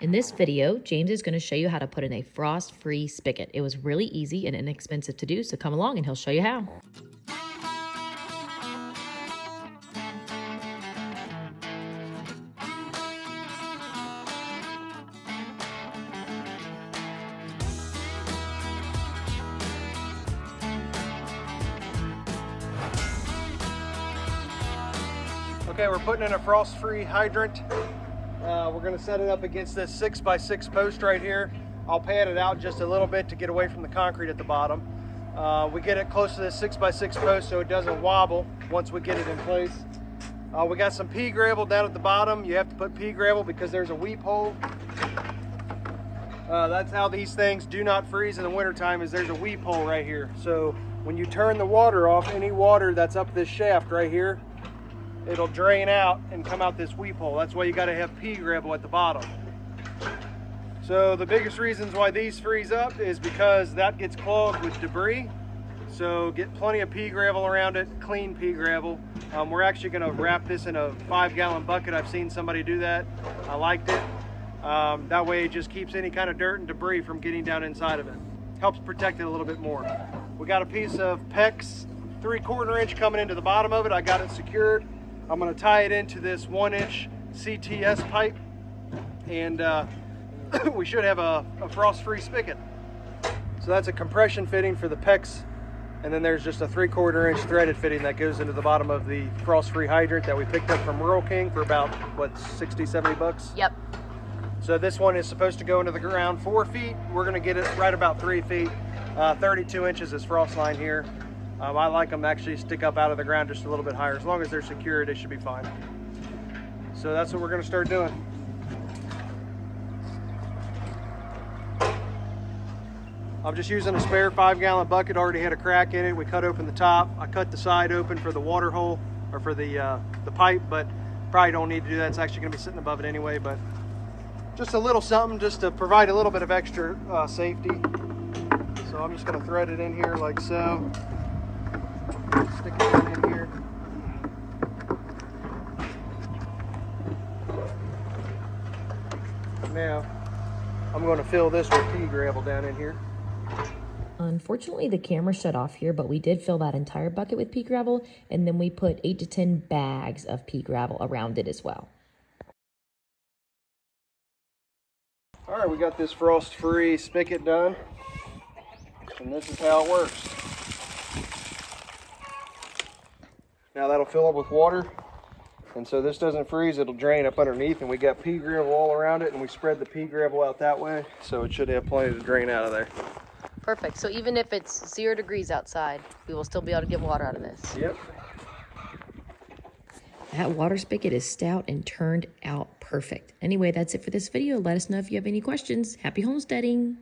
In this video, James is going to show you how to put in a frost-free spigot. It was really easy and inexpensive to do, so come along and he'll show you how. Okay, we're putting in a frost-free hydrant. We're going to set it up against this 6x6 post right here. I'll pad it out just a little bit to get away from the concrete at the bottom. We get it close to this 6x6 post so it doesn't wobble once we get it in place. We got some pea gravel down at the bottom. You have to put pea gravel because there's a weep hole. That's how these things do not freeze in the wintertime, is there's a weep hole right here. So when you turn the water off, any water that's up this shaft right here, it'll drain out and come out this weep hole. That's why you got to have pea gravel at the bottom. So the biggest reasons why these freeze up is because that gets clogged with debris. So get plenty of pea gravel around it, clean pea gravel. We're actually going to wrap this in a 5-gallon bucket. I've seen somebody do that. I liked it. That way it just keeps any kind of dirt and debris from getting down inside of it. Helps protect it a little bit more. We got a piece of PEX 3/4 inch coming into the bottom of it. I got it secured. I'm going to tie it into this 1-inch CTS pipe, and we should have a frost-free spigot. So that's a compression fitting for the PEX, and then there's just a 3/4 inch threaded fitting that goes into the bottom of the frost-free hydrant that we picked up from Rural King for about, what, 60, 70 bucks? Yep. So this one is supposed to go into the ground 4 feet. We're going to get it right about 3 feet. 32 inches is frost line here. I like them to actually stick up out of the ground just a little bit higher. As long as they're secured, they should be fine. So that's what we're going to start doing. I'm just using a spare 5-gallon bucket. Already had a crack in it. We cut open the top. I cut the side open for the water hole, or for the pipe, but probably don't need to do that. It's actually going to be sitting above it anyway, but just a little something just to provide a little bit of extra safety. So I'm just going to thread it in here like so. Stick it down in here. Now, I'm going to fill this with pea gravel down in here. Unfortunately, the camera shut off here, but we did fill that entire bucket with pea gravel, and then we put 8 to 10 bags of pea gravel around it as well. All right, we got this frost-free spigot done, and this is how it works. Now that'll fill up with water, and so this doesn't freeze, it'll drain up underneath, and we got pea gravel all around it, and we spread the pea gravel out that way, so it should have plenty to drain out of there. Perfect. So even if it's 0 degrees outside, we will still be able to get water out of this. Yep. That water spigot is stout and turned out perfect. Anyway, that's it for this video. Let us know if you have any questions. Happy homesteading!